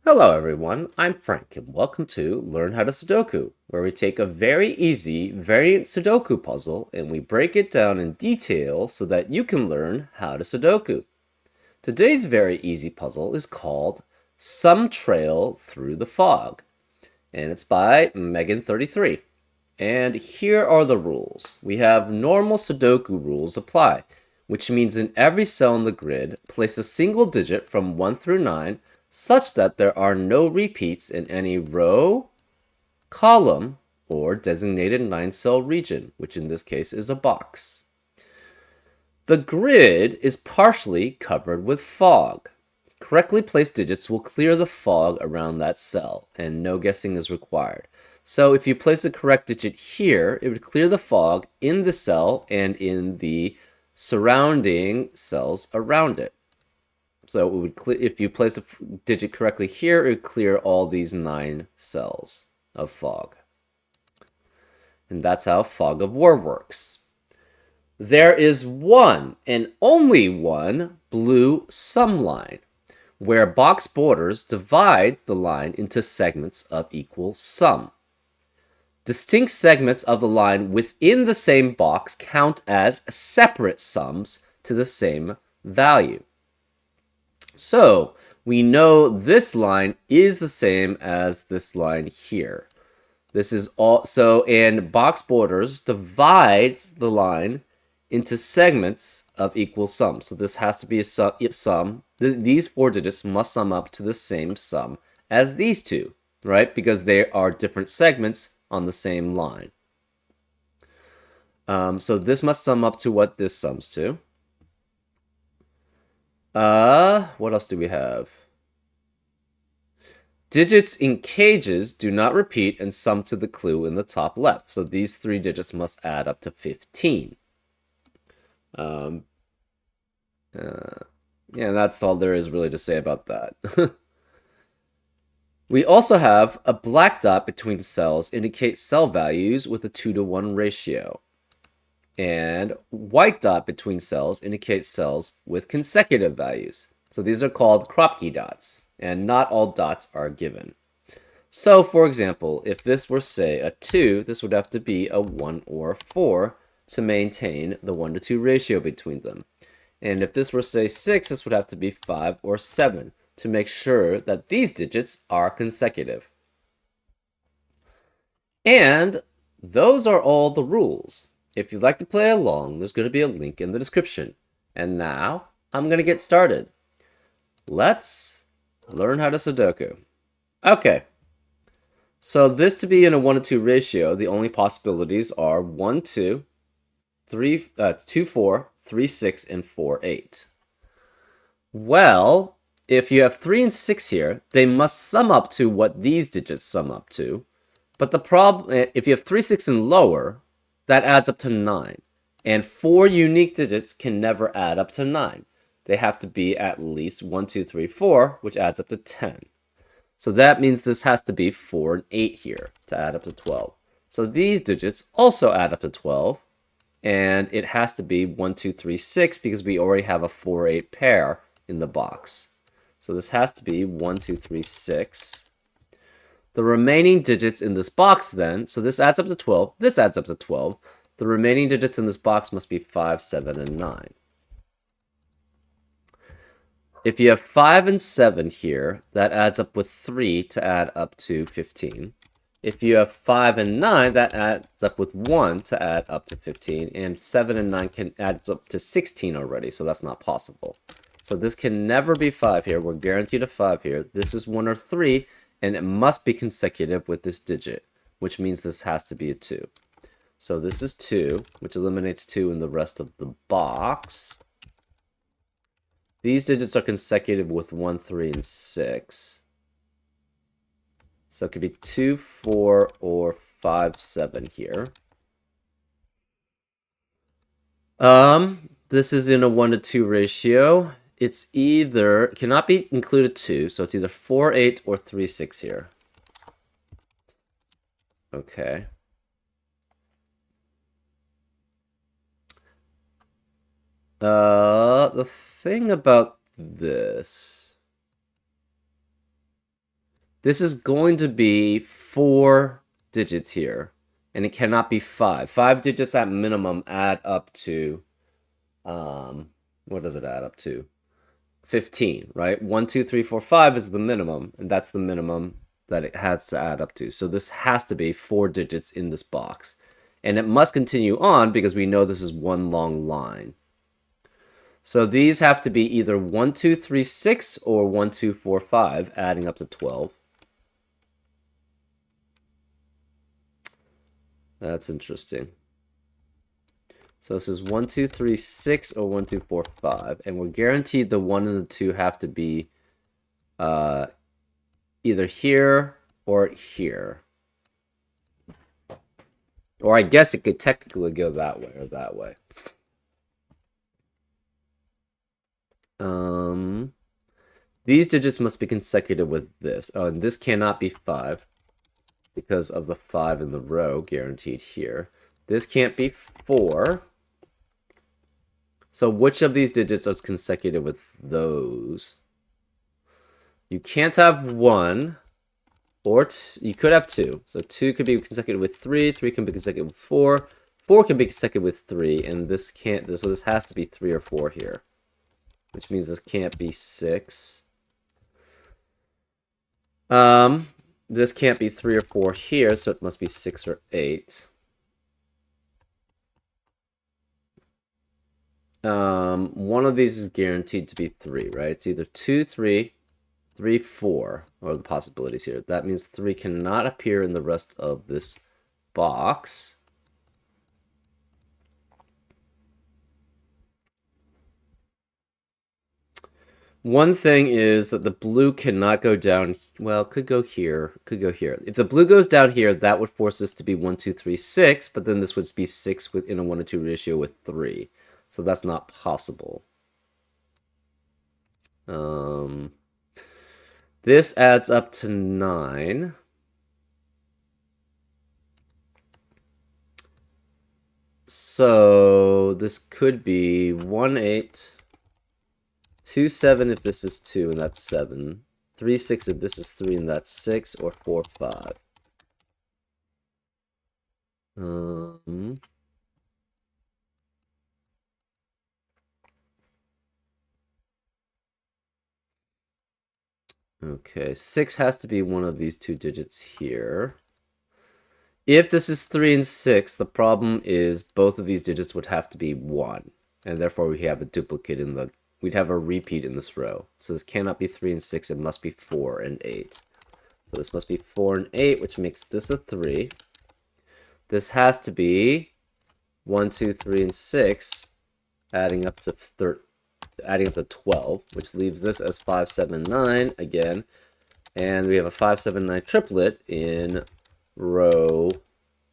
Hello everyone, I'm Frank and welcome to Learn How to Sudoku, where we take a very easy variant Sudoku puzzle and we break it down in detail so that you can learn how to Sudoku. Today's very easy puzzle is called Some Trail Through the Fog, and it's by Megan33. And here are the rules. We have normal Sudoku rules apply, which means in every cell in the grid, place a single digit from 1 through 9 such that there are no repeats in any row, column, or designated 9-cell region, which in this case is a box. The grid is partially covered with fog. Correctly placed digits will clear the fog around that cell, and no guessing is required. So if you place the correct digit here, it would clear the fog in the cell and in the surrounding cells around it. So it would if you place a digit correctly here, it would clear all these 9 cells of fog. And that's how fog of war works. There is one and only one blue sum line, where box borders divide the line into segments of equal sum. Distinct segments of the line within the same box count as separate sums to the same value. So we know this line is the same as this line here. This is also, and box borders divides the line into segments of equal sum. So this has to be a sum. These 4 digits must sum up to the same sum as these two, right? Because they are different segments on the same line. So this must sum up to what this sums to. What else do we have? Digits in cages do not repeat and sum to the clue in the top left. So these 3 digits must add up to 15. Yeah, that's all there is really to say about that. We also have a black dot between cells indicates cell values with a 2-to-1 ratio. And white dot between cells indicates cells with consecutive values. So these are called Kropke dots, and not all dots are given. So, for example, if this were, say, a 2, this would have to be a 1 or a 4 to maintain the 1-to-2 ratio between them. And if this were, say, 6, this would have to be 5 or 7 to make sure that these digits are consecutive. And those are all the rules. If you'd like to play along, there's going to be a link in the description. And now, I'm going to get started. Let's learn how to Sudoku. Okay. So this to be in a 1-to-2 ratio, the only possibilities are 1, 2, 2, 4, 3, 6, and 4, 8. Well, if you have 3 and 6 here, they must sum up to what these digits sum up to. But the problem, if you have 3, 6, and lower, that adds up to 9. And 4 unique digits can never add up to 9. They have to be at least 1, 2, 3, 4, which adds up to 10. So that means this has to be 4 and 8 here to add up to 12. So these digits also add up to 12. And it has to be 1, 2, 3, 6 because we already have a 4, 8 pair in the box. So this has to be 1, 2, 3, 6. The remaining digits in this box then, so this adds up to 12, this adds up to 12. The remaining digits in this box must be 5, 7, and 9. If you have 5 and 7 here, that adds up with 3 to add up to 15. If you have 5 and 9, that adds up with 1 to add up to 15. And 7 and 9 can add up to 16 already, so that's not possible. So this can never be 5 here. We're guaranteed a 5 here. This is 1 or 3, and it must be consecutive with this digit, which means this has to be a 2. So this is 2, which eliminates 2 in the rest of the box. These digits are consecutive with 1, 3, and 6. So it could be 2, 4, or 5, 7 here. This is in a 1-to-2 ratio. It's either, cannot be included 2, so it's either 4, 8, or 3, 6 here. Okay. The thing about this This is going to be 4 digits here, and it cannot be 5. 5 digits at minimum add up to, what does it add up to? 15, right? 1, 2, 3, 4, 5 is the minimum, and that's the minimum that it has to add up to. So this has to be 4 digits in this box. And it must continue on because we know this is one long line. So these have to be either 1, 2, 3, 6 or 1, 2, 4, 5, adding up to 12. That's interesting. So this is 1, 2, 3, 6 or 1, 2, 4, 5. And we're guaranteed the 1 and the 2 have to be either here or here. Or I guess it could technically go that way or that way. These digits must be consecutive with this. Oh, and this cannot be 5 because of the 5 in the row guaranteed here. This can't be 4. So which of these digits is consecutive with those? You can't have 1, or you could have 2. So 2 could be consecutive with 3, 3 can be consecutive with 4, 4 can be consecutive with 3, and this can't, so this has to be 3 or 4 here. Which means this can't be 6. This can't be 3 or 4 here, so it must be 6 or 8. One of these is guaranteed to be 3, right? It's either 2, 3, 3, 4, or the possibilities here. That means 3 cannot appear in the rest of this box. One thing is that the blue cannot go down. Well, could go here, could go here. If the blue goes down here, that would force this to be 1, 2, 3, 6, but then this would be 6 within a 1-to-2 ratio with 3. So that's not possible. This adds up to 9. So this could be 1, 8, 2, 7 if this is 2 and that's 7. 3, 6 if this is 3 and that's 6, or 4, 5. Okay, 6 has to be one of these two digits here. If this is 3 and 6, the problem is both of these digits would have to be 1. And therefore we have a duplicate in the... We'd have a repeat in this row. So this cannot be 3 and 6, it must be 4 and 8. So this must be 4 and 8, which makes this a 3. This has to be 1, 2, 3, and 6, adding up to 12, which leaves this as 5, 7, 9 again. And we have a 5, 7, 9 triplet in row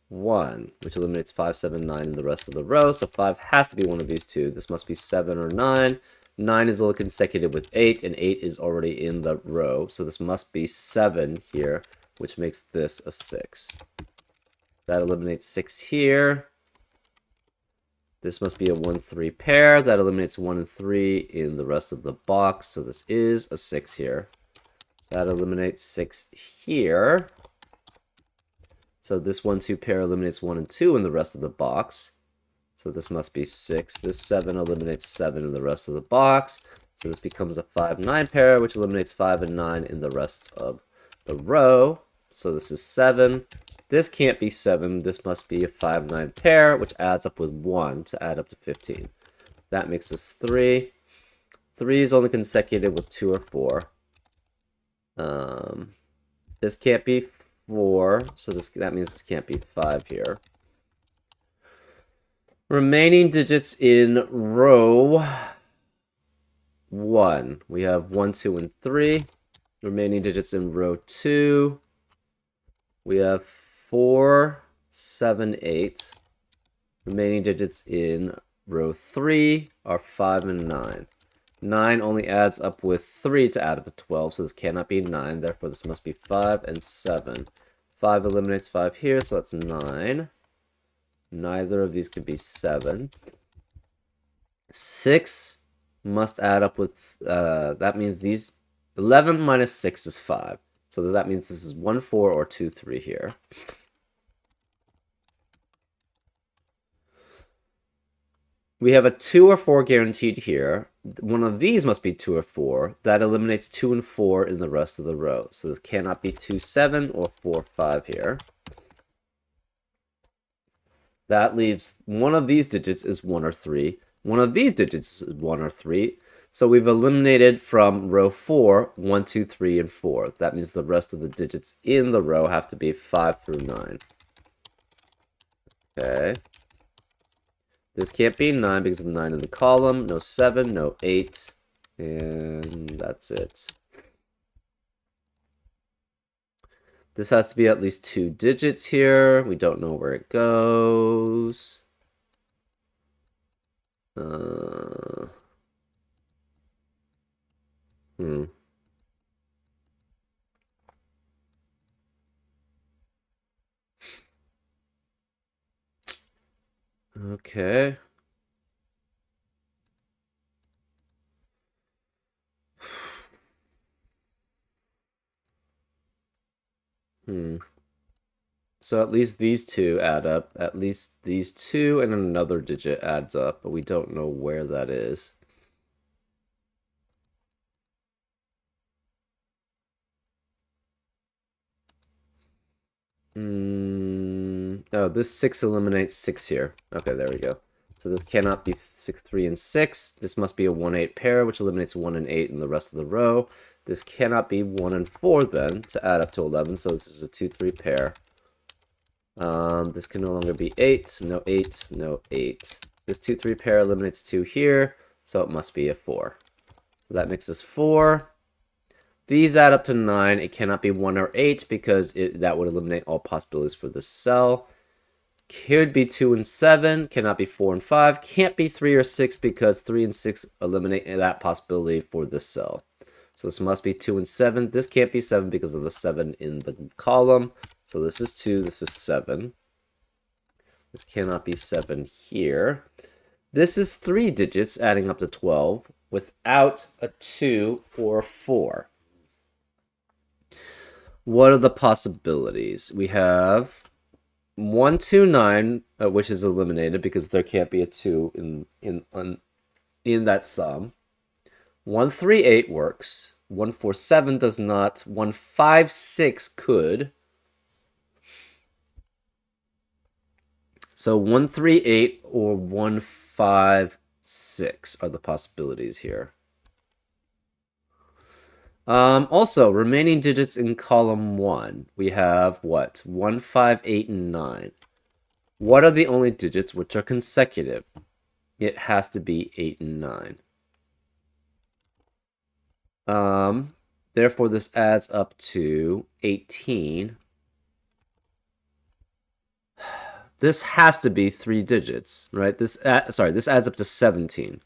1, which eliminates 5, 7, 9 in the rest of the row. So 5 has to be one of these two. This must be 7 or 9. 9 is only consecutive with 8, and 8 is already in the row. So this must be 7 here, which makes this a 6. That eliminates 6 here. This must be a 1, 3 pair. That eliminates 1 and 3 in the rest of the box. So this is a 6 here. That eliminates 6 here. So this 1, 2 pair eliminates 1 and 2 in the rest of the box. So this must be 6. This 7 eliminates 7 in the rest of the box. So this becomes a 5, 9 pair, which eliminates 5 and 9 in the rest of the row. So this is 7. This can't be 7. This must be a 5, 9 pair, which adds up with 1 to add up to 15. That makes this 3. 3 is only consecutive with 2 or 4. This can't be 4, so that means this can't be 5 here. Remaining digits in row 1. We have 1, 2, and 3. Remaining digits in row 2. We have 4, 7, 8. Remaining digits in row 3 are 5 and 9. 9 only adds up with 3 to add up to 12, so this cannot be 9. Therefore, this must be 5 and 7. 5 eliminates 5 here, so that's 9. Neither of these could be 7. 6 must add up with, that means these, 11 minus 6 is 5. So that means this is 1, 4 or 2, 3 here. We have a 2 or 4 guaranteed here. One of these must be 2 or 4. That eliminates 2 and 4 in the rest of the row. So this cannot be 2, 7 or 4, 5 here. That leaves one of these digits is 1 or 3. One of these digits is 1 or 3. So we've eliminated from row 4, 1, 2, 3, and 4. That means the rest of the digits in the row have to be 5 through 9. Okay. This can't be 9 because of 9 in the column. No 7, no 8. And that's it. This has to be at least 2 digits here. We don't know where it goes. Hmm. Okay. So at least these two add up. At least these two and another digit adds up, but we don't know where that is. Oh, this 6 eliminates 6 here. Okay, there we go. So this cannot be 6, 3, and 6. This must be a 1, 8 pair, which eliminates 1 and 8 in the rest of the row. This cannot be 1 and 4 then to add up to 11, so this is a 2, 3 pair. This can no longer be 8, no 8, no 8. This 2, 3 pair eliminates 2 here, so it must be a 4. So that makes us 4. These add up to 9. It cannot be 1 or 8 because that would eliminate all possibilities for this cell. Could be 2 and 7. Cannot be 4 and 5. Can't be 3 or 6 because 3 and 6 eliminate that possibility for this cell. So this must be 2 and 7. This can't be 7 because of the 7 in the column. So this is 2. This is 7. This cannot be 7 here. This is 3 digits adding up to 12 without a 2 or a 4. What are the possibilities? We have 1, 2, 9, which is eliminated because there can't be a 2 in that sum. 1, 3, 8 works. 1, 4, 7 does not. 1, 5, 6 could. So 1, 3, 8 or 1, 5, 6 are the possibilities here. Also, remaining digits in column 1. We have what? 1, 5, 8, and 9. What are the only digits which are consecutive? It has to be 8 and 9. Therefore, this adds up to 18. This has to be 3 digits, right? This adds up to 17.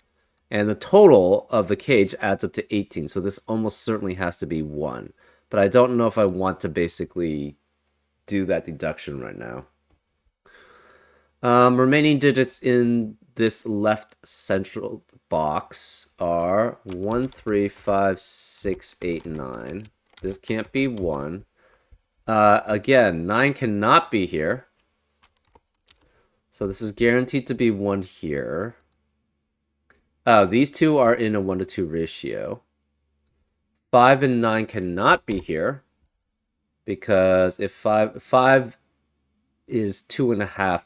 And the total of the cage adds up to 18, so this almost certainly has to be 1. But I don't know if I want to basically do that deduction right now. Remaining digits in this left central box are 1, 3, 5, 6, 8, 9. This can't be 1. Again, 9 cannot be here. So this is guaranteed to be 1 here. These two are in a 1 to 2 ratio. 5 and 9 cannot be here because if 5 is 2.5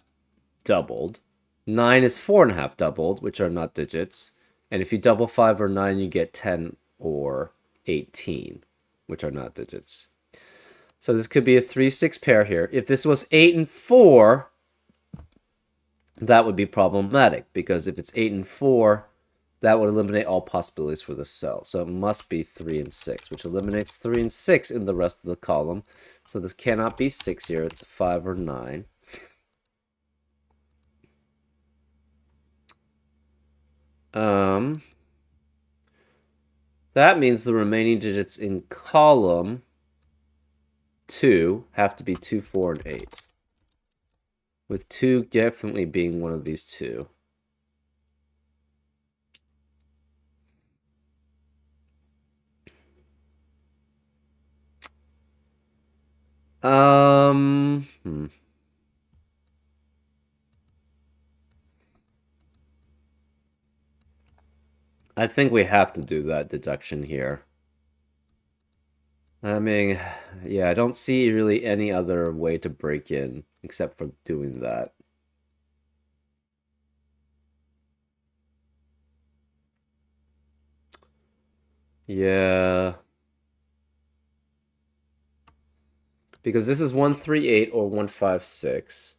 doubled, 9 is 4.5 doubled, which are not digits, and if you double 5 or 9, you get 10 or 18, which are not digits. So this could be a 3-6 pair here. If this was 8 and 4, that would be problematic because if it's 8 and 4, that would eliminate all possibilities for the cell. So it must be 3 and 6, which eliminates 3 and 6 in the rest of the column. So this cannot be 6 here. It's 5 or 9. That means the remaining digits in column 2 have to be 2, 4, and 8. With 2 definitely being one of these two. Um, hmm. I think we have to do that deduction here. I mean, yeah, I don't see really any other way to break in except for doing that. Yeah, because this is 138 or 156.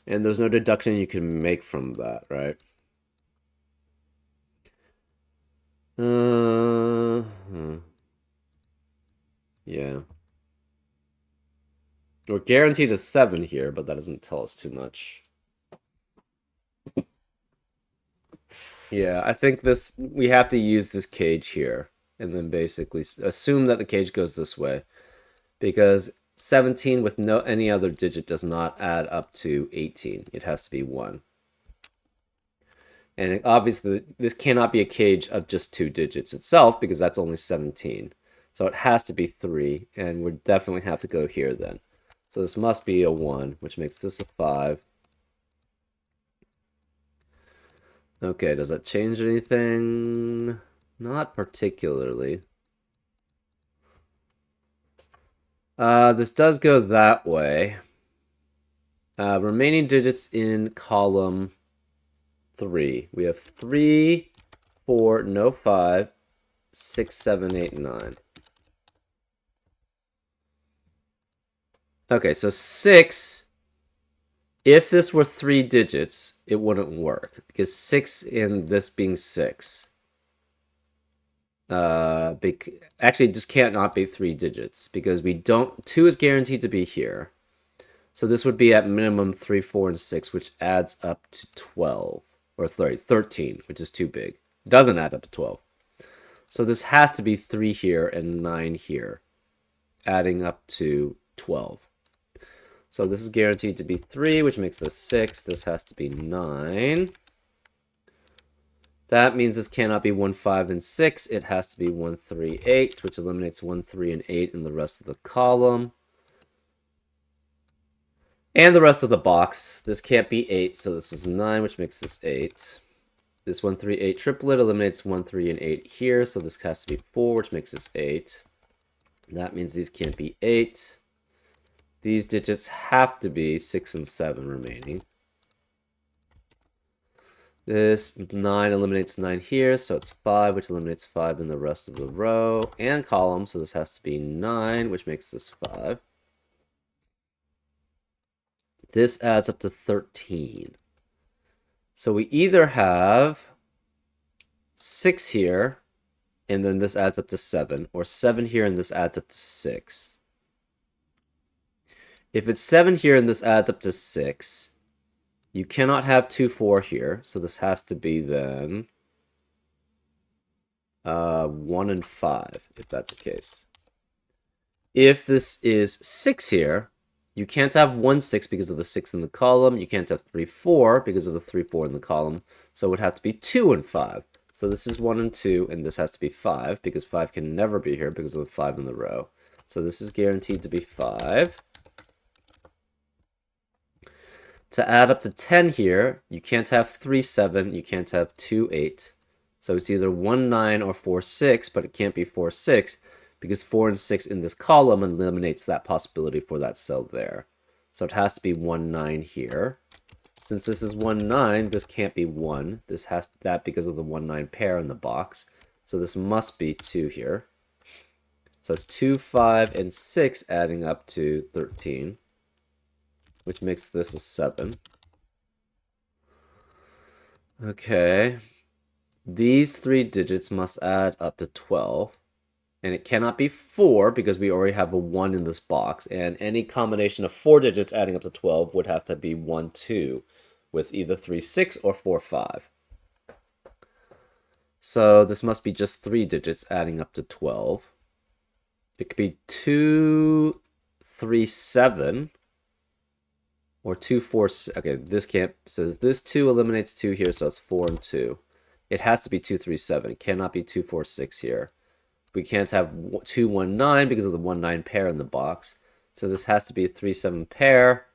And there's no deduction you can make from that, right? Hmm. Yeah. We're guaranteed a 7 here, but that doesn't tell us too much. Yeah, I think this we have to use this cage here and then basically assume that the cage goes this way because 17 with no any other digit does not add up to 18. It has to be 1. And obviously this cannot be a cage of just 2 digits itself because that's only 17. So it has to be 3 and we definitely have to go here then. So this must be a 1, which makes this a 5. Okay, does that change anything? Not particularly. This does go that way. Remaining digits in column 3. We have 3, 4, no 5, 6, 7, 8, 9. Okay, so 6, if this were 3 digits, it wouldn't work because 6 in this being 6. Actually, it just can't not be 3 digits because we don't. 2 is guaranteed to be here. So this would be at minimum 3, 4, and 6, which adds up to 12. Or sorry, 13, which is too big. It doesn't add up to 12. So this has to be 3 here and 9 here, adding up to 12. So this is guaranteed to be 3, which makes this 6. This has to be 9. That means this cannot be 1, 5, and 6. It has to be 1, 3, 8, which eliminates 1, 3, and 8 in the rest of the column. And the rest of the box. This can't be 8, so this is 9, which makes this 8. This 1, 3, 8 triplet eliminates 1, 3, and 8 here, so this has to be 4, which makes this 8. That means these can't be 8. These digits have to be 6 and 7 remaining. This 9 eliminates 9 here, so it's 5, which eliminates 5 in the rest of the row and column, so this has to be 9, which makes this 5. This adds up to 13. So we either have 6 here, and then this adds up to 7, or 7 here and this adds up to 6. If it's 7 here and this adds up to 6, you cannot have 2, 4 here, so this has to be then 1 and 5, if that's the case. If this is 6 here, you can't have 1, 6 because of the 6 in the column. You can't have 3, 4 because of the 3, 4 in the column. So it would have to be 2 and 5. So this is 1 and 2, and this has to be 5 because 5 can never be here because of the 5 in the row. So this is guaranteed to be 5. To add up to 10 here, you can't have 3, 7. You can't have 2, 8. So it's either 1, 9 or 4, 6, but it can't be 4, 6 because 4 and 6 in this column eliminates that possibility for that cell there. So it has to be 1, 9 here. Since this is 1, 9, this can't be 1. This has that because of the 1, 9 pair in the box. So this must be 2 here. So it's 2, 5, and 6 adding up to 13, which makes this a 7. Okay. These 3 digits must add up to 12. And it cannot be 4 because we already have a 1 in this box. And any combination of 4 digits adding up to 12 would have to be 1, 2 with either 3, 6 or 4, 5. So this must be just 3 digits adding up to 12. It could be 2, 3, 7 or 2, 4, 6. Okay, this can't, so this 2 eliminates 2 here, so it's 4 and 2. It has to be 2, 3, 7. It cannot be 2, 4, 6 here. We can't have 219 because of the 19 pair in the box. So this has to be a 37 pair.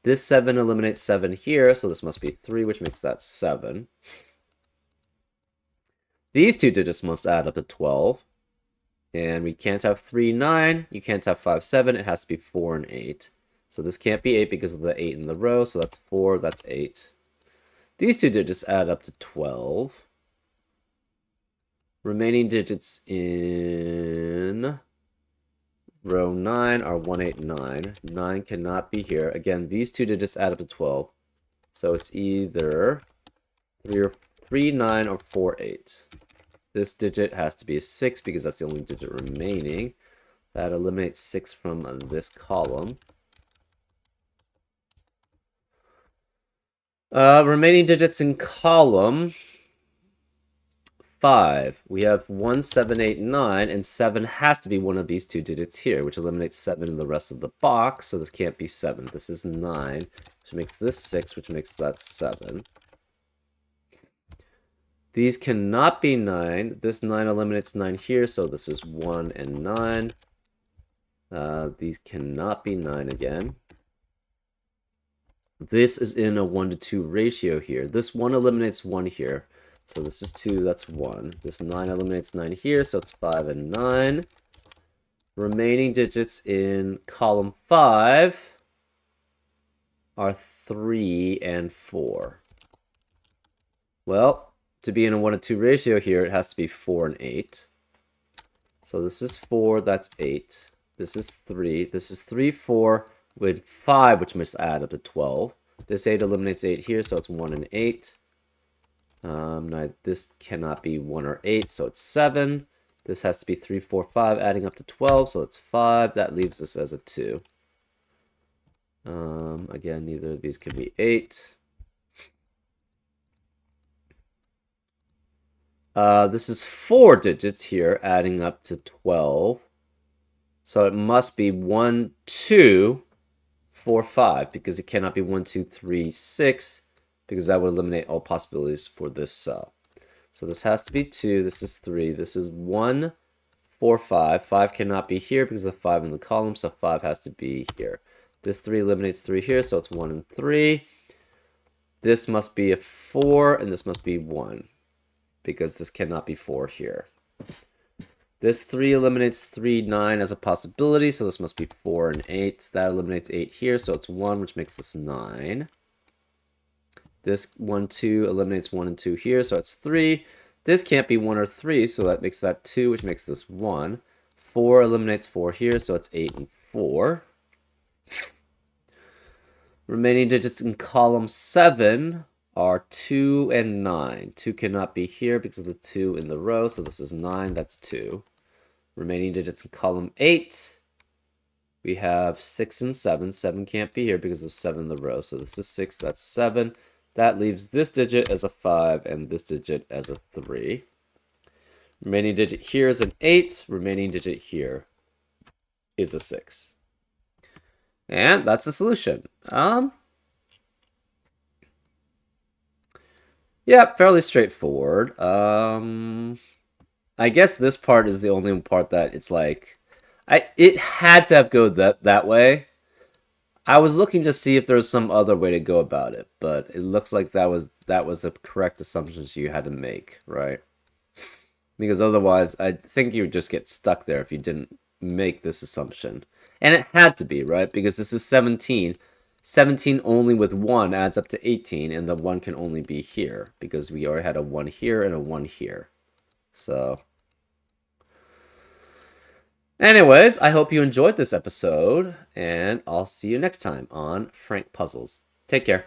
This 7 eliminates 7 here, so this must be 3, which makes that 7. These two digits must add up to 12. And we can't have 3, 9. You can't have 5, 7. It has to be 4 and 8. So this can't be 8 because of the 8 in the row, so that's 4, that's 8. These two digits add up to 12. Remaining digits in row 9 are 1, 8, 9. 9 cannot be here. Again, these two digits add up to 12. So it's either 3, 9 or 4, 8. This digit has to be a 6 because that's the only digit remaining. That eliminates 6 from this column. Remaining digits in column 5. We have 1, 7, 8, 9, and 7 has to be one of these two digits here, which eliminates 7 in the rest of the box, so this can't be 7. This is 9, which makes this 6, which makes that 7. These cannot be 9. This 9 eliminates 9 here, so this is 1 and 9. These cannot be 9 again. This is in a 1 to 2 ratio here. This 1 eliminates 1 here. So this is 2, that's 1. This 9 eliminates 9 here, so it's 5 and 9. Remaining digits in column 5 are 3 and 4. Well, to be in a 1 to 2 ratio here, it has to be 4 and 8. So this is 4, that's 8. This is 3. This is 3, 4, with 5, which must add up to 12. This 8 eliminates 8 here, so it's 1 and 8. Now this cannot be 1 or 8, so it's 7. This has to be 3, 4, 5, adding up to 12, so it's 5. That leaves us as a 2. Again, neither of these can be 8. This is 4 digits here, adding up to 12. So it must be 1, 2, 4, 5, because it cannot be 1, 2, 3, 6, because that would eliminate all possibilities for this cell. So this has to be 2, this is 3, this is 1, 4, 5. 5 cannot be here because of 5 in the column, so 5 has to be here. This 3 eliminates 3 here, so it's 1 and 3. This must be a 4, and this must be 1, because this cannot be 4 here. This 3 eliminates 3, 9 as a possibility, so this must be 4 and 8. That eliminates 8 here, so it's 1, which makes this 9. This 1, 2 eliminates 1 and 2 here, so it's 3. This can't be 1 or 3, so that makes that 2, which makes this 1. 4 eliminates 4 here, so it's 8 and 4. Remaining digits in column 7 are 2 and 9. 2 cannot be here because of the 2 in the row, so this is 9, that's 2. Remaining digits in column 8, we have 6 and 7. 7 can't be here because of 7 in the row, so this is 6, that's 7. That leaves this digit as a 5 and this digit as a 3. Remaining digit here is an 8. Remaining digit here is a 6. And that's the solution. Yeah, fairly straightforward. I guess this part is the only part that it's like, it had to have go that way. I was looking to see if there was some other way to go about it, but it looks like that was the correct assumptions you had to make, right? Because otherwise, I think you would just get stuck there if you didn't make this assumption. And it had to be, right? Because this is 17. 17 only with 1 adds up to 18, and the 1 can only be here, because we already had a 1 here and a 1 here. So, anyways, I hope you enjoyed this episode, and I'll see you next time on Frank Puzzles. Take care.